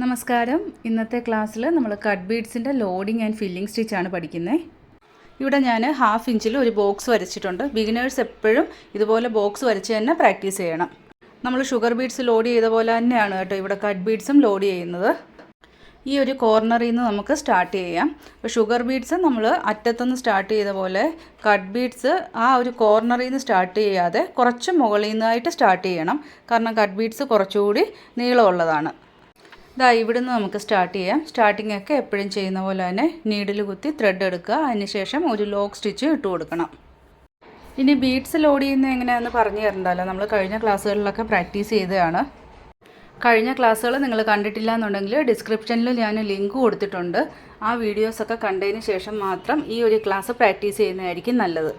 നമസ്കാരം. ഇന്നത്തെ ക്ലാസ്സിൽ നമ്മൾ കട്ട് ബീഡ്സിൻ്റെ ലോഡിംഗ് ആൻഡ് ഫില്ലിംഗ് സ്റ്റിച്ചാണ് പഠിക്കുന്നത്. ഇവിടെ ഞാൻ 1/2 ഇഞ്ചിൽ ഒരു ബോക്സ് വരച്ചിട്ടുണ്ട്. ബിഗിനേഴ്സ് എപ്പോഴും ഇതുപോലെ ബോക്സ് വരച്ച് തന്നെ പ്രാക്ടീസ് ചെയ്യണം. നമ്മൾ ഷുഗർ ബീഡ്സ് ലോഡ് ചെയ്ത പോലെ തന്നെയാണ് കേട്ടോ ഇവിടെ കട്ട് ബീഡ്സും ലോഡ് ചെയ്യുന്നത്. ഈ ഒരു കോർണറിൽ നിന്ന് നമുക്ക് സ്റ്റാർട്ട് ചെയ്യാം. അപ്പോൾ ഷുഗർ ബീഡ്സ് നമ്മൾ അറ്റത്തുനിന്ന് സ്റ്റാർട്ട് ചെയ്ത പോലെ കട്ട് ബീഡ്സ് ആ ഒരു കോർണറിൽ നിന്ന് സ്റ്റാർട്ട് ചെയ്യാതെ കുറച്ച് മുകളിൽ നിന്നായിട്ട് സ്റ്റാർട്ട് ചെയ്യണം. കാരണം കട്ട് ബീഡ്സ് കുറച്ചുകൂടി നീളമുള്ളതാണ്. ഇവിടുന്ന് നമുക്ക് സ്റ്റാർട്ട് ചെയ്യാം. സ്റ്റാർട്ടിംഗ് ഒക്കെ എപ്പോഴും ചെയ്യുന്ന പോലെ തന്നെ നീഡിൽ കുത്തി ത്രെഡ് എടുക്കുക. അതിനുശേഷം ഒരു ലോക്ക് സ്റ്റിച്ച് ഇട്ട് കൊടുക്കണം. ഇനി ബീഡ്സ് ലോഡ് ചെയ്യുന്നത് എങ്ങനെയാണെന്ന് പറഞ്ഞു തരണ്ടല്ലോ. നമ്മൾ കഴിഞ്ഞ ക്ലാസ്സുകളിലൊക്കെ പ്രാക്ടീസ് ചെയ്തതാണ്. കഴിഞ്ഞ ക്ലാസ്സുകൾ നിങ്ങൾ കണ്ടിട്ടില്ല എന്നുണ്ടെങ്കിൽ ഡിസ്ക്രിപ്ഷനിൽ ഞാൻ ലിങ്ക് കൊടുത്തിട്ടുണ്ട്. ആ വീഡിയോസൊക്കെ കണ്ടതിന് ശേഷം മാത്രം ഈ ഒരു ക്ലാസ് പ്രാക്ടീസ് ചെയ്യുന്നതായിരിക്കും നല്ലത്.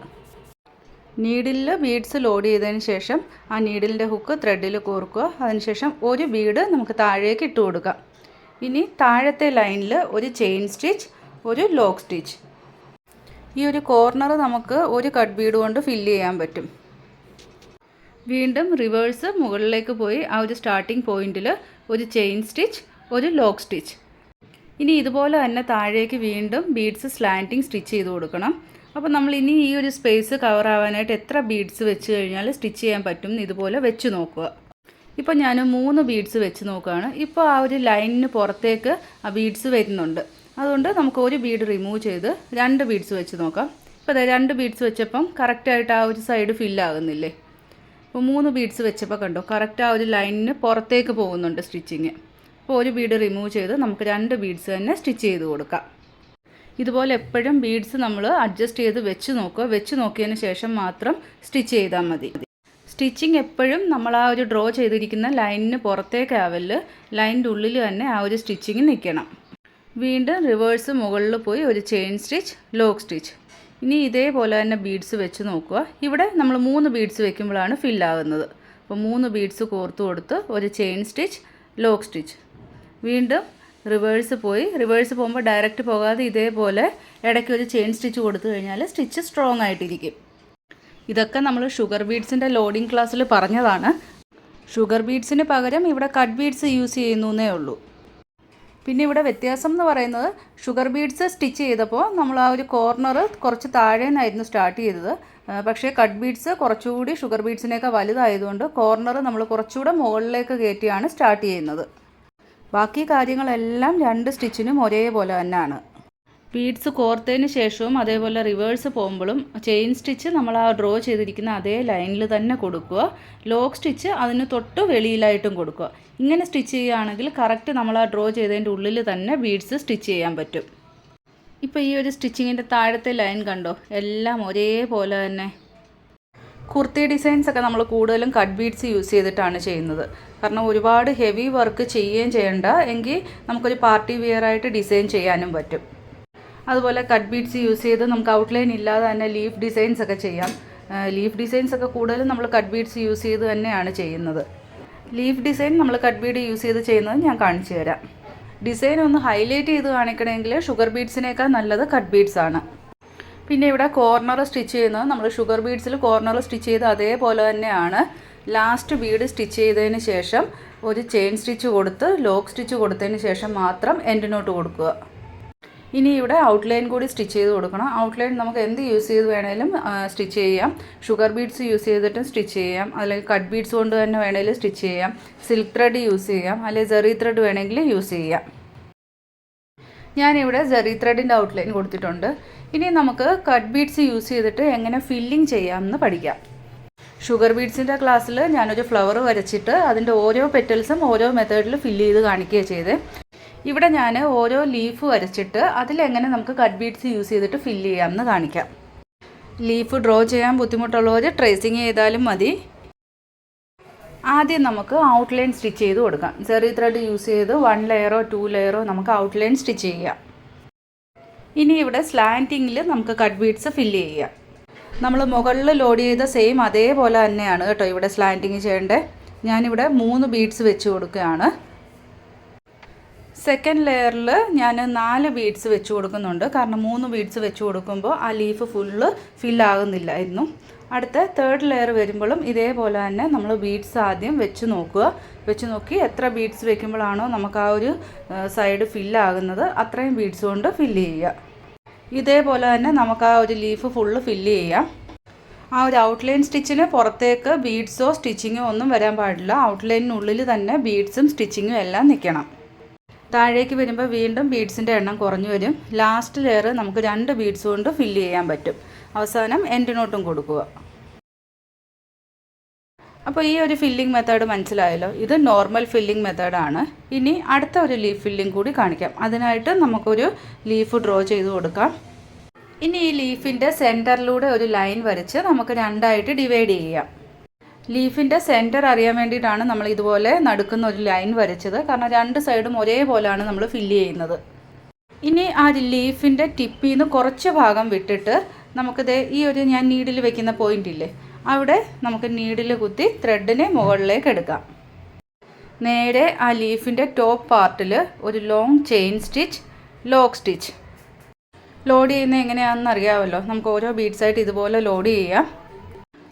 നീഡിലിൽ ബീഡ്സ് ലോഡ് ചെയ്തതിന് ശേഷം ആ നീഡിലിൻ്റെ ഹുക്ക് ത്രെഡിൽ കോർക്കുക. അതിനുശേഷം ഒരു ബീഡ് നമുക്ക് താഴേക്ക് ഇട്ട് കൊടുക്കാം. ഇനി താഴത്തെ ലൈനിൽ ഒരു ചെയിൻ സ്റ്റിച്ച്, ഒരു ലോക്ക് സ്റ്റിച്ച്. ഈ ഒരു കോർണർ നമുക്ക് ഒരു കട്ട് ബീഡ് കൊണ്ട് ഫില്ല് ചെയ്യാൻ പറ്റും. വീണ്ടും റിവേഴ്സ് മുകളിലേക്ക് പോയി ആ ഒരു സ്റ്റാർട്ടിംഗ് പോയിന്റിൽ ഒരു ചെയിൻ സ്റ്റിച്ച്, ഒരു ലോക്ക് സ്റ്റിച്ച്. ഇനി ഇതുപോലെ തന്നെ താഴേക്ക് വീണ്ടും ബീഡ്സ് സ്ലാൻറ്റിങ് സ്റ്റിച്ച് ചെയ്ത് കൊടുക്കണം. അപ്പോൾ നമ്മൾ ഇനി ഈ ഒരു സ്പേസ് കവർ ആവാനായിട്ട് എത്ര ബീഡ്സ് വെച്ച് കഴിഞ്ഞാൽ സ്റ്റിച്ച് ചെയ്യാൻ പറ്റും ഇതുപോലെ വെച്ച് നോക്കുക. ഇപ്പോൾ ഞാൻ 3 ബീഡ്സ് വെച്ച് നോക്കുകയാണ്. ഇപ്പോൾ ആ ഒരു ലൈനിന് പുറത്തേക്ക് ആ ബീഡ്സ് വരുന്നുണ്ട്. അതുകൊണ്ട് നമുക്ക് ഒരു ബീഡ് റിമൂവ് ചെയ്ത് 2 ബീഡ്സ് വെച്ച് നോക്കാം. ഇപ്പോൾ 2 ബീഡ്സ് വെച്ചപ്പം കറക്റ്റായിട്ട് ആ ഒരു സൈഡ് ഫില്ലാകുന്നില്ലേ. അപ്പോൾ 3 ബീഡ്സ് വെച്ചപ്പോൾ കണ്ടോ കറക്റ്റ് ആ ഒരു ലൈനിന് പുറത്തേക്ക് പോകുന്നുണ്ട് സ്റ്റിച്ചിങ്. അപ്പോൾ ഒരു ബീഡ് റിമൂവ് ചെയ്ത് നമുക്ക് 2 ബീഡ്സ് തന്നെ സ്റ്റിച്ച് ചെയ്ത് കൊടുക്കാം. ഇതുപോലെ എപ്പോഴും ബീഡ്സ് നമ്മൾ അഡ്ജസ്റ്റ് ചെയ്ത് വെച്ച് നോക്കുക. വെച്ച് നോക്കിയതിന് ശേഷം മാത്രം സ്റ്റിച്ച് ചെയ്താൽ മതി. സ്റ്റിച്ചിങ് എപ്പോഴും നമ്മൾ ആ ഒരു ഡ്രോ ചെയ്തിരിക്കുന്ന ലൈനിന് പുറത്തേക്കാവല്, ലൈനിൻ്റെ ഉള്ളിൽ തന്നെ ആ ഒരു സ്റ്റിച്ചിങ് നിൽക്കണം. വീണ്ടും റിവേഴ്സ് മുകളിൽ പോയി ഒരു ചെയിൻ സ്റ്റിച്ച്, ലോക്ക് സ്റ്റിച്ച്. ഇനി ഇതേപോലെ തന്നെ ബീഡ്സ് വെച്ച് നോക്കുക. ഇവിടെ നമ്മൾ 3 ബീഡ്സ് വെക്കുമ്പോഴാണ് ഫില്ലാകുന്നത്. അപ്പോൾ 3 ബീഡ്സ് കോർത്ത് കൊടുത്ത് ഒരു ചെയിൻ സ്റ്റിച്ച്, ലോക്ക് സ്റ്റിച്ച്. വീണ്ടും റിവേഴ്സ് പോകുമ്പോൾ ഡയറക്റ്റ് പോകാതെ ഇതേപോലെ ഇടയ്ക്ക് ഒരു ചെയിൻ സ്റ്റിച്ച് കൊടുത്തു കഴിഞ്ഞാൽ സ്റ്റിച്ച് സ്ട്രോങ് ആയിട്ടിരിക്കും. ഇതൊക്കെ നമ്മൾ ഷുഗർ ബീഡ്സിൻ്റെ ലോഡിംഗ് ക്ലാസ്സിൽ പറഞ്ഞതാണ്. ഷുഗർ ബീഡ്സിന് പകരം ഇവിടെ കട്ട് ബീഡ്സ് യൂസ് ചെയ്യുന്നേ ഉള്ളൂ. പിന്നെ ഇവിടെ വ്യത്യാസം എന്ന് പറയുന്നത് ഷുഗർ ബീഡ്സ് സ്റ്റിച്ച് ചെയ്തപ്പോൾ നമ്മൾ ആ ഒരു കോർണർ കുറച്ച് താഴെ നിന്നായിരുന്നു സ്റ്റാർട്ട് ചെയ്തത്. പക്ഷേ കട്ട് ബീഡ്സ് കുറച്ചുകൂടി ഷുഗർ ബീഡ്സിനേക്കാൾ വലുതായതുകൊണ്ട് കോർണർ നമ്മൾ കുറച്ചുകൂടെ മുകളിലേക്ക് കയറ്റിയാണ് സ്റ്റാർട്ട് ചെയ്യുന്നത്. ബാക്കി കാര്യങ്ങളെല്ലാം 2 സ്റ്റിച്ചിനും ഒരേപോലെ തന്നെയാണ്. ബീഡ്സ് കോർത്തതിന് ശേഷവും അതേപോലെ റിവേഴ്സ് പോകുമ്പോഴും ചെയിൻ സ്റ്റിച്ച് നമ്മൾ ആ ഡ്രോ ചെയ്തിരിക്കുന്ന അതേ ലൈനിൽ തന്നെ കൊടുക്കുക. ലോക്ക് സ്റ്റിച്ച് അതിന് തൊട്ട് വെളിയിലായിട്ടും കൊടുക്കുക. ഇങ്ങനെ സ്റ്റിച്ച് ചെയ്യുകയാണെങ്കിൽ കറക്റ്റ് നമ്മൾ ആ ഡ്രോ ചെയ്തതിൻ്റെ ഉള്ളിൽ തന്നെ ബീഡ്സ് സ്റ്റിച്ച് ചെയ്യാൻ പറ്റും. ഇപ്പോൾ ഈ ഒരു സ്റ്റിച്ചിങ്ങിൻ്റെ താഴത്തെ ലൈൻ കണ്ടോ, എല്ലാം ഒരേപോലെ തന്നെ. കുർത്തി ഡിസൈൻസ് ഒക്കെ നമ്മൾ കൂടുതലും കട്ട് ബീഡ്സ് യൂസ് ചെയ്തിട്ടാണ് ചെയ്യുന്നത്. കാരണം ഒരുപാട് ഹെവി വർക്ക് ചെയ്യുകയും ചെയ്യേണ്ട എങ്കിൽ നമുക്കൊരു പാർട്ടി വെയർ ആയിട്ട് ഡിസൈൻ ചെയ്യാനും പറ്റും. അതുപോലെ കട്ട് ബീഡ്സ് യൂസ് ചെയ്ത് നമുക്ക് ഔട്ട്ലൈൻ ഇല്ലാതെ തന്നെ ലീഫ് ഡിസൈൻസ് ഒക്കെ ചെയ്യാം. ലീഫ് ഡിസൈൻസ് ഒക്കെ കൂടുതലും നമ്മൾ കട്ട് ബീഡ്സ് യൂസ് ചെയ്ത് തന്നെയാണ് ചെയ്യുന്നത്. ലീഫ് ഡിസൈൻ നമ്മൾ കട്ട് ബീഡ് യൂസ് ചെയ്ത് ചെയ്യുന്നത് ഞാൻ കാണിച്ചു തരാം. ഡിസൈൻ ഒന്ന് ഹൈലൈറ്റ് ചെയ്ത് കാണിക്കണമെങ്കിൽ ഷുഗർ ബീഡ്സിനേക്കാൾ നല്ലത് കട്ട് ബീഡ്സ് ആണ്. പിന്നെ ഇവിടെ കോർണർ സ്റ്റിച്ച് ചെയ്യുന്നത് നമ്മൾ ഷുഗർ ബീഡ്സിൽ കോർണർ സ്റ്റിച്ച് ചെയ്ത് അതേപോലെ തന്നെയാണ്. ലാസ്റ്റ് ബീഡ് സ്റ്റിച്ച് ചെയ്തതിന് ശേഷം ഒരു ചെയിൻ സ്റ്റിച്ച് കൊടുത്ത് ലോക്ക് സ്റ്റിച്ച് കൊടുത്തതിന് ശേഷം മാത്രം എൻഡിനോട്ട് കൊടുക്കുക. ഇനി ഇവിടെ ഔട്ട്ലൈൻ കൂടി സ്റ്റിച്ച് ചെയ്ത് കൊടുക്കണം. ഔട്ട്ലൈൻ നമുക്ക് എന്ത് യൂസ് ചെയ്ത് വേണേലും സ്റ്റിച്ച് ചെയ്യാം. ഷുഗർ ബീഡ്സ് യൂസ് ചെയ്തിട്ടും സ്റ്റിച്ച് ചെയ്യാം, അല്ലെങ്കിൽ കട്ട് ബീഡ്സ് കൊണ്ട് തന്നെ വേണേലും സ്റ്റിച്ച് ചെയ്യാം. സിൽക്ക് ത്രെഡ് യൂസ് ചെയ്യാം, അല്ലെങ്കിൽ ജെറി ത്രെഡ് വേണമെങ്കിൽ യൂസ് ചെയ്യാം. ഞാനിവിടെ ജെറി ത്രെഡിൻ്റെ ഔട്ട്ലൈൻ കൊടുത്തിട്ടുണ്ട്. ഇനി നമുക്ക് കട്ട് ബീഡ്സ് യൂസ് ചെയ്തിട്ട് എങ്ങനെ ഫില്ലിംഗ് ചെയ്യാമെന്ന് പഠിക്കാം. ഷുഗർ ബീഡ്സിൻ്റെ ക്ലാസ്സിൽ ഞാനൊരു ഫ്ലവർ വരച്ചിട്ട് അതിൻ്റെ ഓരോ പെറ്റൽസും ഓരോ മെത്തേഡിൽ ഫില്ല് ചെയ്ത് കാണിക്കുകയാണ് ചെയ്തത്. ഇവിടെ ഞാൻ ഓരോ ലീഫ് വരച്ചിട്ട് അതിലെങ്ങനെ നമുക്ക് കട്ട് ബീഡ്സ് യൂസ് ചെയ്തിട്ട് ഫില്ല് ചെയ്യാമെന്ന് കാണിക്കാം. ലീഫ് ഡ്രോ ചെയ്യാൻ ബുദ്ധിമുട്ടുള്ളവർ ട്രേസിങ് ചെയ്താലും മതി. ആദ്യം നമുക്ക് ഔട്ട്ലൈൻ സ്റ്റിച്ച് ചെയ്ത് കൊടുക്കാം. ജെറി ത്രെഡ് യൂസ് ചെയ്ത് 1 ലെയറോ 2 ലെയറോ നമുക്ക് ഔട്ട്ലൈൻ സ്റ്റിച്ച് ചെയ്യാം. ഇനി ഇവിടെ സ്ലാൻറ്റിങ്ങിൽ നമുക്ക് കട്ട് ബീഡ്സ് ഫില്ല് ചെയ്യാം. നമ്മൾ മുകളിൽ ലോഡ് ചെയ്ത സെയിം അതേപോലെ തന്നെയാണ് കേട്ടോ ഇവിടെ സ്ലാൻറ്റിങ് ചെയ്യേണ്ടത്. ഞാനിവിടെ 3 ബീഡ്സ് വെച്ച് കൊടുക്കുകയാണ്. സെക്കൻഡ് ലെയറിൽ ഞാൻ 4 ബീഡ്സ് വെച്ച് കൊടുക്കുന്നുണ്ട്. കാരണം 3 ബീഡ്സ് വെച്ച് കൊടുക്കുമ്പോൾ ആ ലീഫ് ഫുള്ള് ഫില്ലാകുന്നില്ലായിരുന്നു. അടുത്ത തേർഡ് ലെയർ വരുമ്പോഴും ഇതേപോലെ തന്നെ നമ്മൾ ബീഡ്സ് ആദ്യം വെച്ച് നോക്കുക. വെച്ച് നോക്കി എത്ര ബീഡ്സ് വെക്കുമ്പോഴാണോ നമുക്ക് ആ ഒരു സൈഡ് ഫില്ലാകുന്നത് അത്രയും ബീഡ്സ് കൊണ്ട് ഫില്ല് ചെയ്യുക. ഇതേപോലെ തന്നെ നമുക്ക് ആ ഒരു ലീഫ് ഫുള്ള് ഫില്ല് ചെയ്യാം. ആ ഒരു ഔട്ട്ലൈൻ സ്റ്റിച്ചിന് പുറത്തേക്ക് ബീഡ്സോ സ്റ്റിച്ചിങ്ങോ ഒന്നും വരാൻ പാടില്ല. ഔട്ട്ലൈനിനുള്ളിൽ തന്നെ ബീഡ്സും സ്റ്റിച്ചിങ്ങും എല്ലാം നിൽക്കണം. താഴേക്ക് വരുമ്പോൾ വീണ്ടും ബീഡ്സിൻ്റെ എണ്ണം കുറഞ്ഞു വരും. ലാസ്റ്റ് ലെയർ നമുക്ക് 2 ബീഡ്സ് കൊണ്ട് ഫില്ല് ചെയ്യാൻ പറ്റും. അവസാനം എൻഡ് നോട്ടും കൊടുക്കുക. അപ്പോൾ ഈ ഒരു ഫില്ലിംഗ് മെത്തേഡ് മനസ്സിലായല്ലോ. ഇത് നോർമൽ ഫില്ലിംഗ് മെത്തേഡാണ്. ഇനി അടുത്ത ഒരു ലീഫ് ഫില്ലിംഗ് കൂടി കാണിക്കാം. അതിനായിട്ട് നമുക്കൊരു ലീഫ് ഡ്രോ ചെയ്ത് കൊടുക്കാം. ഇനി ഈ ലീഫിൻ്റെ സെൻറ്ററിലൂടെ ഒരു ലൈൻ വരച്ച് നമുക്ക് 2ആയിട്ട് ഡിവൈഡ് ചെയ്യാം. ലീഫിൻ്റെ സെൻറ്റർ അറിയാൻ വേണ്ടിയിട്ടാണ് നമ്മൾ ഇതുപോലെ നടുക്കുന്ന ഒരു ലൈൻ വരച്ചത്. കാരണം 2 സൈഡും ഒരേപോലെയാണ് നമ്മൾ ഫില്ല് ചെയ്യുന്നത്. ഇനി ആ ലീഫിൻ്റെ ടിപ്പിൽ നിന്ന് കുറച്ച് ഭാഗം വിട്ടിട്ട് നമുക്കിത് ഈ ഒരു ഞാൻ നീഡിൽ വെക്കുന്ന പോയിൻ്റ് ഇല്ലേ, അവിടെ നമുക്ക് നീഡിൽ കുത്തി ത്രെഡിനെ മുകളിലേക്ക് എടുക്കാം. നേരെ ആ ലീഫിൻ്റെ ടോപ്പ് പാർട്ടിൽ ഒരു long chain stitch, lock stitch. Load ചെയ്യുന്നത് എങ്ങനെയാണെന്ന് അറിയാമല്ലോ. നമുക്ക് ഓരോ ബീഡ്സായിട്ട് ഇതുപോലെ ലോഡ് ചെയ്യാം.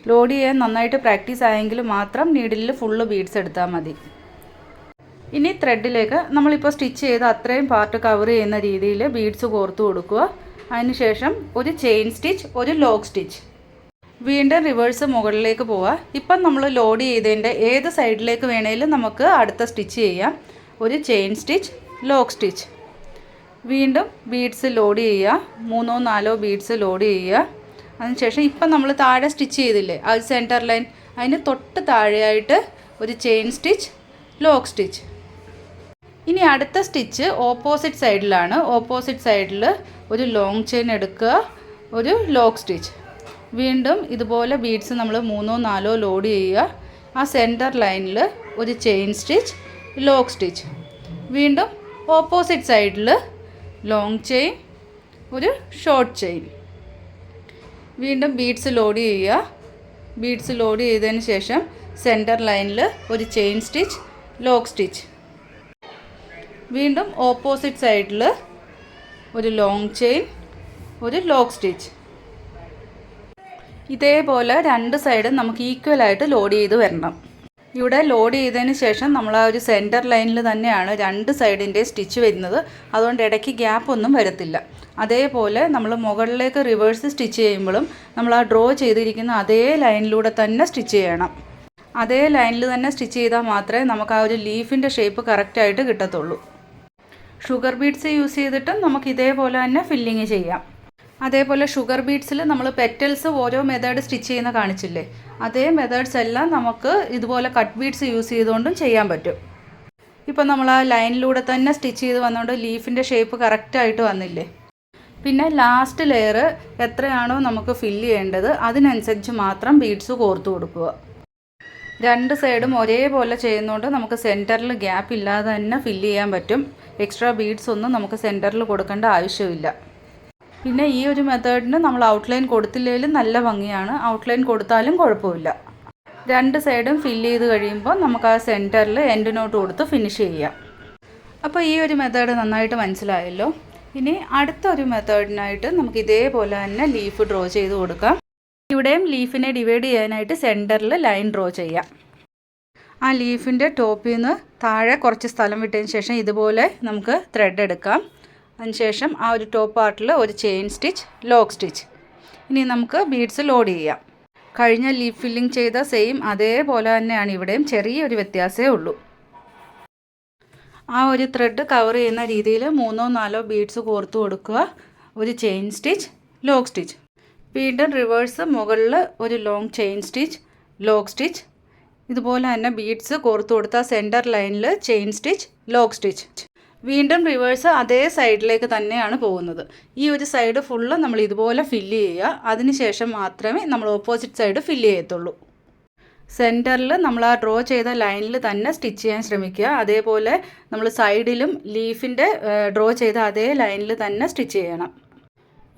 ലോഡ് ചെയ്യാൻ നന്നായിട്ട് പ്രാക്ടീസ് ആയെങ്കിൽ മാത്രം നീഡിലിൽ ഫുള്ള് ബീഡ്സ് എടുത്താൽ മതി. ഇനി ത്രെഡിലേക്ക് നമ്മളിപ്പോൾ സ്റ്റിച്ച് ചെയ്ത് അത്രയും പാർട്ട് കവർ ചെയ്യുന്ന രീതിയിൽ ബീഡ്സ് കോർത്ത് കൊടുക്കുക. അതിനുശേഷം ഒരു ചെയിൻ സ്റ്റിച്ച്, ഒരു ലോക്ക് സ്റ്റിച്ച്. വീണ്ടും റിവേഴ്സ് മുകളിലേക്ക് പോവുക. ഇപ്പം നമ്മൾ ലോഡ് ചെയ്തതിൻ്റെ ഏത് സൈഡിലേക്ക് വേണേലും നമുക്ക് അടുത്ത സ്റ്റിച്ച് ചെയ്യാം. ഒരു ചെയിൻ സ്റ്റിച്ച്, ലോക്ക് സ്റ്റിച്ച്. വീണ്ടും ബീഡ്സ് ലോഡ് ചെയ്യുക. 3-4 ബീഡ്സ് ലോഡ് ചെയ്യുക. അതിനുശേഷം ഇപ്പം നമ്മൾ താഴെ സ്റ്റിച്ച് ചെയ്തില്ലേ, അത് സെൻറ്റർ ലൈൻ, അതിന് തൊട്ട് താഴെയായിട്ട് ഒരു ചെയിൻ സ്റ്റിച്ച്, ലോക്ക് സ്റ്റിച്ച്. ഇനി അടുത്ത സ്റ്റിച്ച് ഓപ്പോസിറ്റ് സൈഡിലാണ്. ഓപ്പോസിറ്റ് സൈഡിൽ ഒരു ലോങ് ചെയിൻ എടുക്കുക, ഒരു ലോക്ക് സ്റ്റിച്ച്. വീണ്ടും ഇതുപോലെ ബീഡ്സ് നമ്മൾ 3-4 ലോഡ് ചെയ്യുക. ആ സെൻറ്റർ ലൈനിൽ ഒരു ചെയിൻ സ്റ്റിച്ച്, ലോക്ക് സ്റ്റിച്ച്. വീണ്ടും ഓപ്പോസിറ്റ് സൈഡിൽ ലോങ് ചെയിൻ, ഒരു ഷോർട്ട് ചെയിൻ. വീണ്ടും ബീഡ്സ് ലോഡ് ചെയ്യുക. ബീഡ്സ് ലോഡ് ചെയ്തതിന് ശേഷം സെൻറ്റർ ലൈനിൽ ഒരു ചെയിൻ സ്റ്റിച്ച്, ലോക്ക് സ്റ്റിച്ച്. വീണ്ടും ഓപ്പോസിറ്റ് സൈഡിൽ ഒരു ലോങ് ചെയിൻ, ഒരു ലോക്ക് സ്റ്റിച്ച്. ഇതേപോലെ 2 സൈഡും നമുക്ക് ഈക്വലായിട്ട് ലോഡ് ചെയ്ത് വരണം. ഇവിടെ ലോഡ് ചെയ്തതിന് ശേഷം നമ്മൾ ആ ഒരു സെൻറ്റർ ലൈനിൽ തന്നെയാണ് 2 സൈഡിൻ്റെ സ്റ്റിച്ച് വരുന്നത്. അതുകൊണ്ട് ഇടയ്ക്ക് ഗ്യാപ്പ് ഒന്നും വരത്തില്ല. അതേപോലെ നമ്മൾ മുകളിലേക്ക് റിവേഴ്സ് സ്റ്റിച്ച് ചെയ്യുമ്പോഴും നമ്മൾ ആ ഡ്രോ ചെയ്തിരിക്കുന്ന അതേ ലൈനിലൂടെ തന്നെ സ്റ്റിച്ച് ചെയ്യണം. അതേ ലൈനിൽ തന്നെ സ്റ്റിച്ച് ചെയ്താൽ മാത്രമേ നമുക്ക് ആ ഒരു ലീഫിൻ്റെ ഷേപ്പ് കറക്റ്റായിട്ട് കിട്ടത്തുള്ളൂ. ഷുഗർ ബീഡ്സ് യൂസ് ചെയ്തിട്ടും നമുക്ക് ഇതേപോലെ തന്നെ ഫില്ലിങ് ചെയ്യാം. അതേപോലെ ഷുഗർ ബീഡ്സിൽ നമ്മൾ പെറ്റൽസ് ഓരോ മെത്തേഡ് സ്റ്റിച്ച് ചെയ്യുന്ന കാണിച്ചില്ലേ, അതേ മെത്തേഡ്സ് എല്ലാം നമുക്ക് ഇതുപോലെ കട്ട് ബീഡ്സ് യൂസ് ചെയ്തുകൊണ്ടും ചെയ്യാൻ പറ്റും. ഇപ്പം നമ്മൾ ആ ലൈനിലൂടെ തന്നെ സ്റ്റിച്ച് ചെയ്ത് വന്നുകൊണ്ട് ലീഫിൻ്റെ ഷേപ്പ് കറക്റ്റായിട്ട് വന്നില്ലേ. പിന്നെ ലാസ്റ്റ് ലെയർ എത്രയാണോ നമുക്ക് ഫില്ല് ചെയ്യേണ്ടത് അതിനനുസരിച്ച് മാത്രം ബീഡ്സ് കോർത്ത് കൊടുക്കുക. 2 സൈഡും ഒരേപോലെ ചെയ്യുന്നതുകൊണ്ട് നമുക്ക് സെൻറ്ററിൽ ഗ്യാപ്പ് ഇല്ലാതെ തന്നെ ഫില്ല് ചെയ്യാൻ പറ്റും. എക്സ്ട്രാ ബീഡ്സ് ഒന്നും നമുക്ക് സെൻറ്ററിൽ കൊടുക്കേണ്ട ആവശ്യമില്ല. പിന്നെ ഈ ഒരു മെത്തേഡിന് നമ്മൾ ഔട്ട്ലൈൻ കൊടുത്തില്ലെങ്കിലും നല്ല ഭംഗിയാണ്. ഔട്ട്ലൈൻ കൊടുത്താലും കുഴപ്പമില്ല. 2 സൈഡും ഫില്ല് ചെയ്ത് കഴിയുമ്പോൾ നമുക്ക് ആ സെൻറ്ററിൽ എൻഡ് നോട്ട് കൊടുത്ത് ഫിനിഷ് ചെയ്യാം. അപ്പോൾ ഈ ഒരു മെത്തേഡ് നന്നായിട്ട് മനസ്സിലായല്ലോ. ഇനി അടുത്ത ഒരു മെത്തേഡിനായിട്ട് നമുക്ക് ഇതേപോലെ തന്നെ ലീഫ് ഡ്രോ ചെയ്ത് കൊടുക്കാം. ഇവിടെയും ലീഫിനെ ഡിവൈഡ് ചെയ്യാനായിട്ട് സെൻറ്ററിൽ ലൈൻ ഡ്രോ ചെയ്യാം. ആ ലീഫിൻ്റെ ടോപ്പിൽ നിന്ന് താഴെ കുറച്ച് സ്ഥലം വിട്ടതിന് ശേഷം ഇതുപോലെ നമുക്ക് ത്രെഡ് എടുക്കാം. അതിനുശേഷം ആ ഒരു ടോപ്പ് പാർട്ടിൽ ഒരു ചെയിൻ സ്റ്റിച്ച്, ലോക്ക് സ്റ്റിച്ച്. ഇനി നമുക്ക് ബീഡ്സ് ലോഡ് ചെയ്യാം. കഴിഞ്ഞ ലീഫ് ഫില്ലിംഗ് ചെയ്ത സെയിം അതേപോലെ തന്നെയാണ് ഇവിടെയും, ചെറിയൊരു വ്യത്യാസമേ ഉള്ളൂ. ആ ഒരു ത്രെഡ് കവർ ചെയ്യുന്ന രീതിയിൽ 3-4 ബീഡ്സ് കോർത്ത് കൊടുക്കുക. ഒരു ചെയിൻ സ്റ്റിച്ച്, ലോക്ക് സ്റ്റിച്ച്. വീണ്ടും റിവേഴ്സ് മുകളിൽ ഒരു long chain stitch, lock stitch. ഇതുപോലെ തന്നെ ബീഡ്സ് കോർത്ത് കൊടുത്ത സെൻറ്റർ ലൈനിൽ ചെയിൻ സ്റ്റിച്ച്, ലോക്ക് സ്റ്റിച്ച്. വീണ്ടും റിവേഴ്സ് അതേ സൈഡിലേക്ക് തന്നെയാണ് പോകുന്നത്. ഈ ഒരു സൈഡ് ഫുള്ള് നമ്മൾ ഇതുപോലെ ഫില്ല് ചെയ്യുക. അതിനുശേഷം മാത്രമേ നമ്മൾ ഓപ്പോസിറ്റ് സൈഡ് ഫില്ല് ചെയ്യത്തുള്ളൂ. സെൻറ്ററിൽ നമ്മൾ ആ ഡ്രോ ചെയ്ത ലൈനിൽ തന്നെ സ്റ്റിച്ച് ചെയ്യാൻ ശ്രമിക്കുക. അതേപോലെ നമ്മൾ സൈഡിലും ലീഫിൻ്റെ ഡ്രോ ചെയ്ത അതേ ലൈനിൽ തന്നെ സ്റ്റിച്ച് ചെയ്യണം.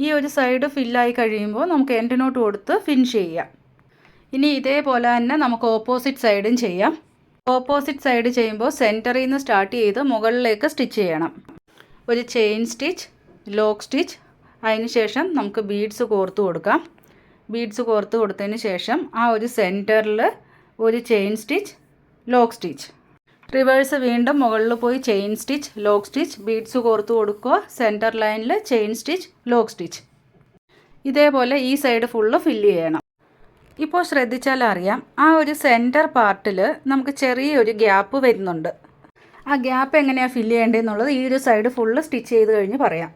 ഈ ഒരു സൈഡ് ഫില്ലായി കഴിയുമ്പോൾ നമുക്ക് എൻഡ് നോട്ട് കൊടുത്ത് ഫിനിഷ് ചെയ്യാം. ഇനി ഇതേപോലെ തന്നെ നമുക്ക് ഓപ്പോസിറ്റ് സൈഡും ചെയ്യാം. ഓപ്പോസിറ്റ് സൈഡ് ചെയ്യുമ്പോൾ സെൻറ്ററിൽ നിന്ന് സ്റ്റാർട്ട് ചെയ്ത് മുകളിലേക്ക് സ്റ്റിച്ച് ചെയ്യണം. ഒരു ചെയിൻ സ്റ്റിച്ച്, ലോക്ക് സ്റ്റിച്ച്. അതിനുശേഷം നമുക്ക് ബീഡ്സ് കോർത്ത് കൊടുക്കാം. ബീഡ്സ് കോർത്ത് കൊടുത്തതിന് ശേഷം ആ ഒരു സെൻറ്ററിൽ ഒരു chain stitch, lock stitch. Reverse വീണ്ടും മുകളിൽ പോയി chain stitch, lock stitch, beads കോർത്ത് കൊടുക്കുക, സെൻറ്റർ ലൈനിൽ ചെയിൻ സ്റ്റിച്ച്, ലോക്ക് സ്റ്റിച്ച്. ഇതേപോലെ ഈ സൈഡ് ഫുള്ള് ഫില്ല് ചെയ്യണം. ഇപ്പോൾ ശ്രദ്ധിച്ചാൽ അറിയാം, ആ ഒരു സെൻറ്റർ പാർട്ടിൽ നമുക്ക് ചെറിയൊരു ഗ്യാപ്പ് വരുന്നുണ്ട്. ആ ഗ്യാപ്പ് എങ്ങനെയാണ് ഫില്ല് ചെയ്യേണ്ടതെന്നുള്ളത് ഈ ഒരു സൈഡ് ഫുള്ള് സ്റ്റിച്ച് ചെയ്ത് കഴിഞ്ഞ് പറയാം.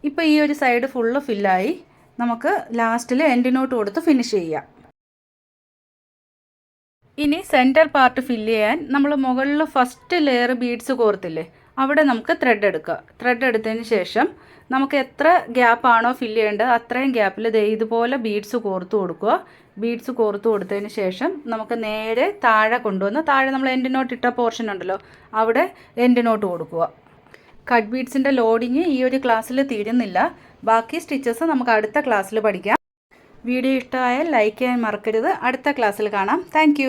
ഇപ്പോൾ ഈ ഒരു സൈഡ് ഫുള്ള് ഫില്ലായി. നമുക്ക് ലാസ്റ്റിൽ എൻഡ് നോട്ട് കൊടുത്ത് ഫിനിഷ് ചെയ്യാം. ഇനി സെൻറ്റർ പാർട്ട് ഫില്ല് ചെയ്യാൻ നമ്മൾ മുകളിൽ ഫസ്റ്റ് ലെയർ ബീഡ്സ് കോർത്തില്ലേ, അവിടെ നമുക്ക് ത്രെഡ് എടുക്കുക. ത്രെഡ് എടുത്തതിന് ശേഷം നമുക്ക് എത്ര ഗ്യാപ്പാണോ ഫില്ല് ചെയ്യേണ്ടത് അത്രയും ഗ്യാപ്പിൽ ഇതുപോലെ ബീഡ്സ് കോർത്ത് കൊടുക്കുക. ബീഡ്സ് കോർത്ത് കൊടുത്തതിന് ശേഷം നമുക്ക് നേരെ താഴെ കൊണ്ടുവന്ന് താഴെ നമ്മൾ എൻഡ് നോട്ട് ഇട്ട പോർഷൻ ഉണ്ടല്ലോ, അവിടെ എൻഡ് നോട്ട് കൊടുക്കുക. കട്ട് ബീഡ്സിൻ്റെ ലോഡിങ് ഈ ഒരു ക്ലാസ്സിൽ തീരുന്നില്ല. ബാക്കി സ്റ്റിച്ചസ് നമുക്ക് അടുത്ത ക്ലാസ്സിൽ പഠിക്കാം. വീഡിയോ ഇഷ്ടമായാൽ ലൈക്ക് ചെയ്യാൻ മറക്കരുത്. അടുത്ത ക്ലാസ്സിൽ കാണാം. താങ്ക്